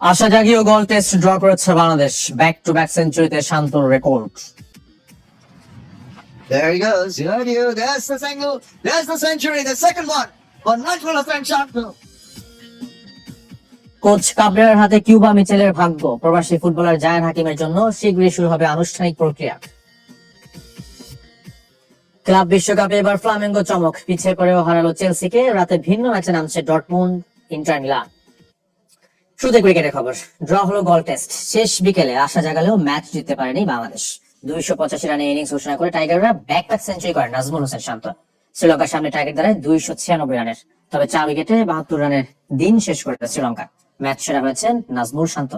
আশা জাগিয়ে goal test draw করেছে Bangladesh. Back to back সেঞ্চুরিতে শান্তর record. There he goes. There's the single. There's the century. The second one. But Najmul Hossain Shanto. Coach কাবরেরার হাতে কিউবা মিচেলের ভাগ্য। প্রবাসী ফুটবলার জায়ান হাকিমের জন্য শীঘ্রই শুরু হবে আনুষ্ঠানিক প্রক্রিয়া। ক্লাব বিশ্বকাপে এবার ফ্লামেঙ্গো চমক। পিছিয়ে পড়েও হারালো চেলসিকে। রাতে ভিন্ন ম্যাচে নামছে ডর্টমুন্ড, ইন্টার মিলান। শুধু ক্রিকেটের খবর, ড্র হলো গোল টেস্ট। শেষ বিকেলে আশা জাগালেও ম্যাচ জিততে পারেনি বাংলাদেশ। 285 রানে ইনিংস ঘোষণা করে টাইগাররা ব্যাক টু ব্যাক সেঞ্চুরি করেন নাজমুল হোসেন শান্ত। শ্রীলঙ্কার সামনে টার্গেট দাঁড়ায় 296 রানের। তবে 4 উইকেটে 72 রানের দিন শেষ করে শ্রীলঙ্কা। ম্যাচ সেরা হয়েছেন নাজমুল শান্ত।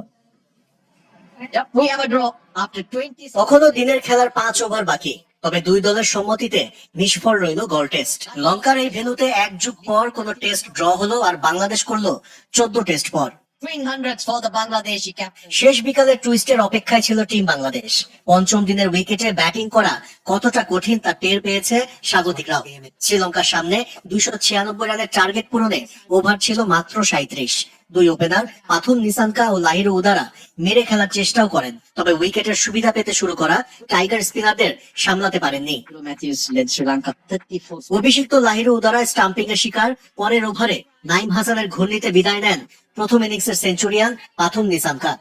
We have a draw after 20. তখনও দিনের খেলার 5 ওভার বাকি, তবে দুই দলের সম্মতিতে নিষ্ফল রইল গোল টেস্ট। লঙ্কার এই ভেন্যুতে এক যুগ পর কোন টেস্ট ড্র হলো, আর বাংলাদেশ করলো 14 টেস্ট পর। Twin hundreds for the Bangladeshi captain. শেষ বিকালের টুইস্টের অপেক্ষায় ছিল টিম বাংলাদেশ। পঞ্চম দিনের উইকেটে ব্যাটিং করা কতটা কঠিন তা টের পেয়েছে স্বাগতিকরাও। শ্রীলঙ্কার সামনে 296 রানের টার্গেট পূরণে ওভার ছিল মাত্র 37। দুই ওপেনার পাথুন নিসানকা ও লাহিরু উদারা মেরে খেলার চেষ্টাও করেন, তবে উইকেটের সুবিধা পেতে শুরু করা টাইগার স্পিনারদের সামলাতে পারেননি। Matthews led Sri Lanka 34. অভিষিক্ত লাহিরু উদারা স্টাম্পিং এর শিকার। পরের ওভারে নাইম হাসানের ঘূর্ণিতে বিদায় নেন প্রথম ইনিংসের সেঞ্চুরিয়ান পাথুন নিসানকা।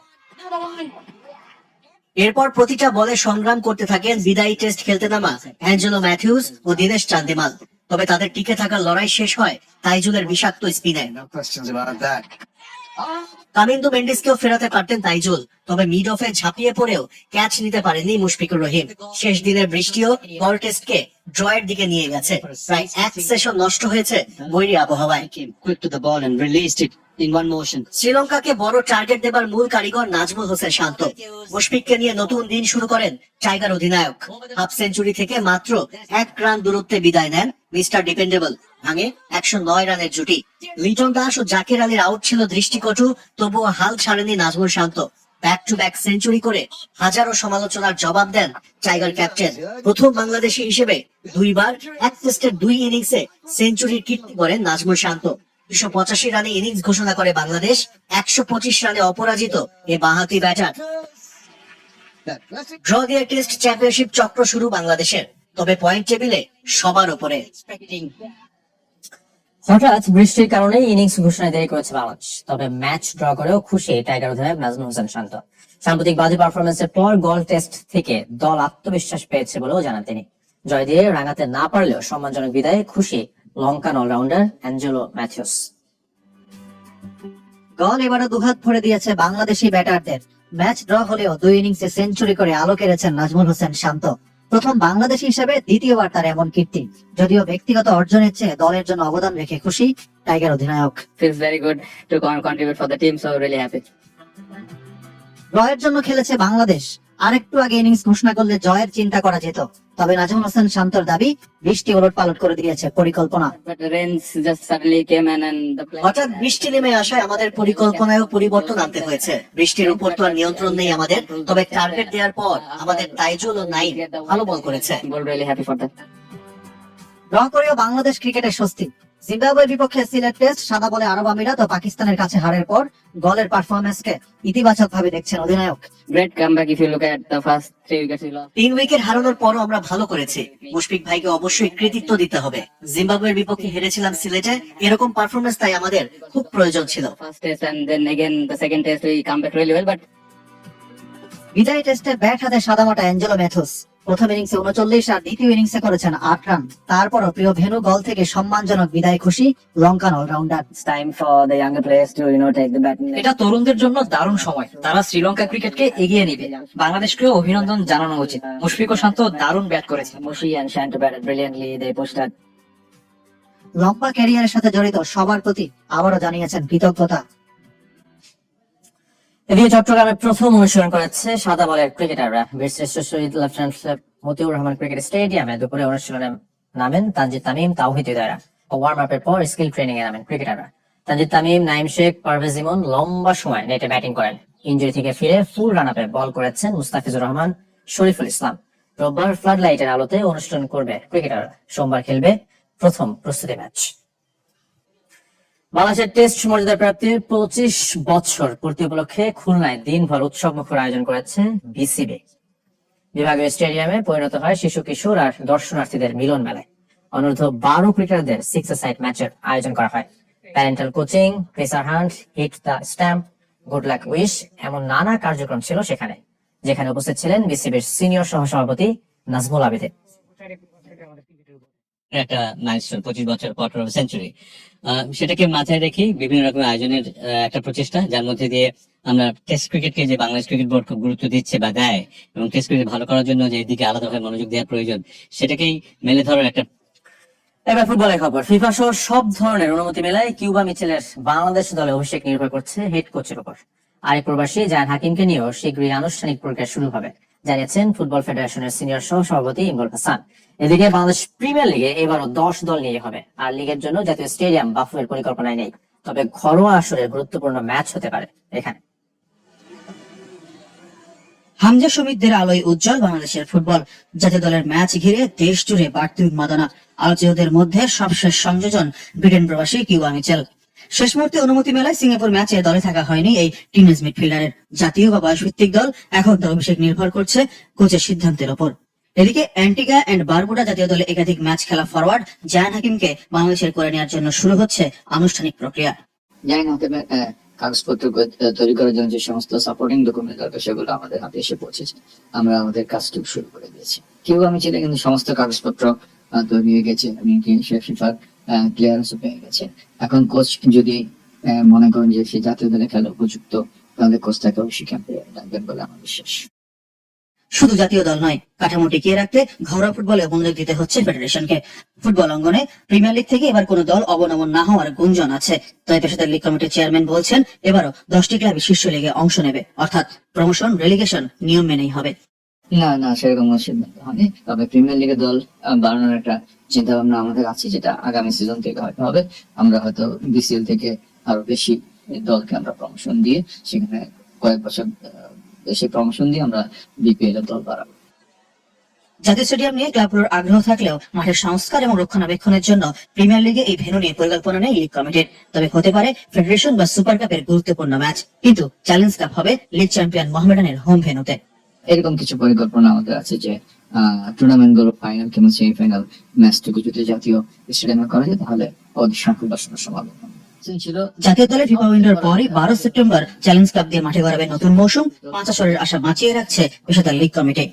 এরপর প্রতিটা বলে সংগ্রাম করতে থাকেন বিদায়ী টেস্ট খেলতে নামা অ্যাঞ্জেলো ম্যাথিউস ও দীনেশ চান্দিমাল। তবে তাদের টিকে থাকার লড়াই শেষ হয় তাইজুলের বিষাক্ত স্পিনে। No questions about that. Kamindu মেন্ডিসকেও ফেরাতে পারতেন তাইজুল, তবে মিড অফে ঝাঁপিয়ে পড়েও ক্যাচ নিতে পারেননি মুশফিকুর রহিম। শেষ দিনের বৃষ্টিও গোল টেস্টকে ড্রয়ের দিকে নিয়ে গেছে। প্রায় এক সেশন নষ্ট হয়েছে বৈরী আবহাওয়ায়। Came quick to the ball and released it in one motion. শ্রীলঙ্কাকে বড় টার্গেট দেবার মূল কারিগর নাজমুল হোসেন শান্ত। মুশফিককে নিয়ে নতুন দিন শুরু করেন টাইগার অধিনায়ক। হাফ সেঞ্চুরি থেকে মাত্র 1 রান দূরত্বে বিদায় নেন মিস্টার ডিপেন্ডেবল। ভাঙে 109 রানের জুটি। লিটন দাস ও জাকের আলীর আউট ছিল দৃষ্টিকটু, তবুও হাল ছাড়েনি নাজমুল শান্ত। ব্যাক টু ব্যাক সেঞ্চুরি করে হাজারো সমালোচনার জবাব দেন টাইগার ক্যাপ্টেন। প্রথম বাংলাদেশী হিসেবে দুইবার এক টেস্টের 2 ইনিংসে সেঞ্চুরির কীর্তি করেন নাজমুল শান্ত। 285 রানে ইনিংস ঘোষণা করে বাংলাদেশ। 125 রানে অপরাজিত এ বাঁহাতি ব্যাটার। That classic ড্র দিয়ে টেস্ট চ্যাম্পিয়নশিপ চক্র শুরু বাংলাদেশের, তবে পয়েন্ট টেবিলে সবার উপরে। expecting. হঠাৎ বৃষ্টির কারণে ইনিংস ঘোষণায় দেরি করেছে বাংলাদেশ। তবে ম্যাচ ড্র করেও খুশি টাইগার অধিনায়ক নাজমুল হোসেন শান্ত। সাম্প্রতিক বাজে পারফরমেন্সের পর গোল টেস্ট থেকে দল আত্মবিশ্বাস পেয়েছে বলেও জানান তিনি। জয় দিয়ে রাঙাতে না পারলেও সম্মানজনক বিদায়ে খুশি লঙ্কান অলরাউন্ডার অ্যাঞ্জেলো ম্যাথিউস। দল এবারও দুহাত ভরে দিয়েছে বাংলাদেশি ব্যাটারদের। ম্যাচ ড্র হলেও 2 ইনিংসে সেঞ্চুরি করে আলো কেড়েছেন নাজমুল হোসেন শান্ত। প্রথম বাংলাদেশি হিসেবে দ্বিতীয়বার তার এমন কীর্তি। যদিও ব্যক্তিগত অর্জনের চেয়ে দলের জন্য অবদান রেখে খুশি টাইগার অধিনায়ক। Feels very good to contribute for the team, so really happy. জয়ের জন্য খেলেছে বাংলাদেশ। আরেকটু আগে ইনিংস ঘোষণা করলে জয়ের চিন্তা করা যেত, তবে নাজমুল হোসেন শান্তর দাবি বৃষ্টি ওলট পালট করে দিয়েছে পরিকল্পনা। But the rains just suddenly came in and the play. হঠাৎ বৃষ্টি নেমে আসায় আমাদের পরিকল্পনায়ও পরিবর্তন আনতে হয়েছে। বৃষ্টির উপর তো আর নিয়ন্ত্রণ নেই আমাদের, তবে টার্গেট দেওয়ার পর আমাদের তাইজুল ও নাইম ভালো বল করেছে। We're really happy for that. Draw করেও বাংলাদেশ ক্রিকেটের স্বস্তি। জিম্বাবুয়ের বিপক্ষে সিলেট টেস্ট সাদা বলে আরব আমিরাত ও পাকিস্তানের কাছে হারের পর দলের পারফরম্যান্সকে ইতিবাচক ভাবে দেখছেন অধিনায়ক। Great comeback if you look at the first 3 wickets we lost. 3 wicket হারানোর পরও আমরা ভালো করেছি। মুশফিক ভাইকে অবশ্যই কৃতিত্ব দিতে হবে। জিম্বাবুয়ের বিপক্ষে হেরেছিলাম সিলেটে, এরকম পারফরম্যান্স তাই আমাদের খুব প্রয়োজন ছিল। First test and then again the second test we come back really well, but বিদায়ী টেস্টে ব্যাট হাতে সাদামাটা অ্যাঞ্জেলো ম্যাথিউস। প্রথম ইনিংসে 39 আর দ্বিতীয় ইনিংসে করেছেন 8 রান। তারপরও প্রিয় ভেনু গল থেকে সম্মানজনক বিদায় খুশি Lankan all rounder. it's time for the younger players to take the bat. এটা তরুণদের জন্য দারুণ সময়। তারা শ্রীলঙ্কা ক্রিকেটকে এগিয়ে নিবে। বাংলাদেশকেও অভিনন্দন জানানো উচিত। মুশফিক ও শান্ত দারুণ ব্যাট করেছে। Mushi and Shanto batted brilliantly. They pushed that. লম্বা ক্যারিয়ারের সাথে জড়িত সবার প্রতি আবারও জানিয়েছেন কৃতজ্ঞতা। এদিকে চট্টগ্রামে প্রথম অনুশীলন করেছে সাদা বলের ক্রিকেটাররা। বীরশ্রেষ্ঠ শহীদ লেফটেন্যান্ট মতিউর রহমান ক্রিকেট স্টেডিয়ামে দুপুরে অনুশীলনে নামেন তানজিদ তামিম, তাওহিদ হৃদয়রা। ওয়ার্ম আপের পর স্কিল ট্রেনিং এ নামেন ক্রিকেটাররা। তানজিদ তামিম, নাইম শেখ, পারভেজ ইমন লম্বা সময় নেটে ব্যাটিং করেন। ইনজুরি থেকে ফিরে ফুল রান আপে বল করেছেন মুস্তাফিজুর রহমান, শরীফুল ইসলাম। রোববার ফ্লাড লাইটের আলোতে অনুষ্ঠান করবে ক্রিকেটাররা। সোমবার খেলবে প্রথম প্রস্তুতি ম্যাচ। বাংলাদেশের টেস্ট মর্যাদা প্রাপ্তির 25 বছর পূর্তি উপলক্ষে খুলনায় দিনভর উৎসব মুখর আয়োজন করেছে বিসিবি। বিভাগীয় স্টেডিয়ামে পরিণত হয় শিশু কিশোর আর দর্শনার্থীদের মিলন মেলায়। অনূর্ধ্ব 12 ক্রিকেটারদের 6-a-সাইড ম্যাচের আয়োজন করা হয়। Parental coaching, pressure hunt, hit the stump, good luck wish এমন নানা কার্যক্রম ছিল সেখানে, যেখানে উপস্থিত ছিলেন বিসিবির সিনিয়র সহসভাপতি নাজমুল আবেদিন। একটা মাইলস্টোন 25 বছর পর সেঞ্চুরি, সেটাকে মাথায় রেখে বিভিন্ন রকমের আয়োজনের একটা প্রচেষ্টা, যার মধ্যে দিয়ে আমরা টেস্ট ক্রিকেটকে যে বাংলাদেশ ক্রিকেট বোর্ড খুব গুরুত্ব দিচ্ছে বা দেয়, এবং টেস্ট ক্রিকেট ভালো করার জন্য যে এদিকে আলাদাভাবে মনোযোগ দেওয়ার প্রয়োজন, সেটাকেই মেলে ধরার একটা। এবার ফুটবলের খবর। ফিফা সহ সব ধরনের অনুমতি মেলায় কিউবা মিচেলের বাংলাদেশ দলে অভিষেক নির্ভর করছে হেড কোচের উপর। আরেক প্রবাসী জায়ান হাকিমকে নিয়েও শীঘ্রই আনুষ্ঠানিক প্রক্রিয়া শুরু হবে, জানিয়েছেন ফুটবল ফেডারেশনের সিনিয়র সহ সভাপতি ইমরুল হাসান। এদিকে বাংলাদেশ প্রিমিয়ার লিগে এবারও 10 দল নিয়ে হবে, আর লিগের জন্য জাতীয় স্টেডিয়াম বাফুফের পরিকল্পনায় নেই। তবে ঘরোয়া আসরের গুরুত্বপূর্ণ ম্যাচ হতে পারে এখানে। হামজা শমীদদের আলোয় উজ্জ্বল বাংলাদেশের ফুটবল। জাতীয় দলের ম্যাচ ঘিরে দেশ জুড়ে বাড়তি উন্মাদনা। আলোচিতদের মধ্যে সবশেষ সংযোজন ব্রিটেন প্রবাসী কিউবা মিচেল। শেষ মুহূর্তে অনুমতি মেলায় সিঙ্গাপুর ম্যাচে দলে থাকা হয়নি এই টিনেজ মিডফিল্ডারের। জাতীয় বা বয়সভিত্তিক দল এখন তার অভিষেক নির্ভর করছে কোচের সিদ্ধান্তের ওপর। এদিকে অ্যান্টিগা এন্ড বারবুডা জাতীয় দলে একাধিক ম্যাচ খেলা ফরওয়ার্ড জায়ান হাকিমকে বাংলাদেশের করে নেওয়ার জন্য শুরু হচ্ছে আনুষ্ঠানিক প্রক্রিয়া। জানি না, তবে কাগজপত্র তৈরি করার জন্য যে সমস্ত সাপোর্টিং ডকুমেন্ট দরকার সেগুলো আমাদের হাতে এসে পৌঁছেছে। আমরা আমাদের কাজটুকু শুরু করে দিয়েছি। কেউ আমি ছেলে কিন্তু সমস্ত কাগজপত্র তৈরি হয়ে গেছে, এমনকি সে ফিফার ক্লিয়ারেন্সও পেয়ে গেছে। এখন কোচ যদি মনে করেন যে সে জাতীয় দলে খেলা উপযুক্ত, তাহলে কোচ তাকে অবশ্যই ক্যাম্পে রাখবেন বলে আমার বিশ্বাস। শুধু জাতীয় দল নয়, কাঠামো টিকিয়ে রাখতে ঘরোয়া ফুটবলে মনোযোগ দিতে হচ্ছে ফেডারেশনকে। ফুটবল অঙ্গনে প্রিমিয়ার লিগ থেকে এবার কোনো দল অবনমন না হওয়ার গুঞ্জন আছে। তাই পেশাদার লিগ কমিটির চেয়ারম্যান বলছেন, এবারও 10টি ক্লাবই শীর্ষ লিগে অংশ নেবে, অর্থাৎ প্রমোশন রেলিগেশন নিয়ম মেনেই হবে। না, সেরকম কোনো সিদ্ধান্ত হয়নি। তবে প্রিমিয়ার লিগের দল বাড়ানোর একটা চিন্তা ভাবনা আমাদের আছে, যেটা আগামী সিজন থেকে হয়তো হবে। আমরা হয়তো বিসিএল থেকে আরো বেশি দলকে আমরা প্রমোশন দিয়ে, সেখানে কয়েক বছর বেশি প্রমোশন দিয়ে আমরা বিপিএল এর দল বাড়াবো। জাতীয় স্টেডিয়াম নিয়ে ক্লাবগুলোর আগ্রহ থাকলেও মাঠের সংস্কার এবং রক্ষণাবেক্ষণের জন্য প্রিমিয়ার লিগে এই ভেন্যু নিয়ে পরিকল্পনা নেই লিগ কমিটির। তবে হতে পারে ফেডারেশন বা সুপার কাপের গুরুত্বপূর্ণ ম্যাচ, কিন্তু চ্যালেঞ্জ কাপ হবে লিগ চ্যাম্পিয়ন মোহামেডানের হোম ভেন্যুতে। এরকম কিছু পরিকল্পনা আমাদের আছে যে টুর্নামেন্ট গুলো ফাইনাল কিংবা সেমিফাইনাল ম্যাচটুকু যদি জাতীয় স্টেডিয়ামে করা যায়, তাহলে অধিক সংখ্যক দর্শকের সমাগম ছিল। জাতীয় দলের ফিফা উইন্ডোর পরই 12 সেপ্টেম্বর চ্যালেঞ্জ কাপ দিয়ে মাঠে গড়াবে নতুন মৌসুম। 5 আসরের আশা বাঁচিয়ে রাখছে পেশাদার লিগ কমিটি।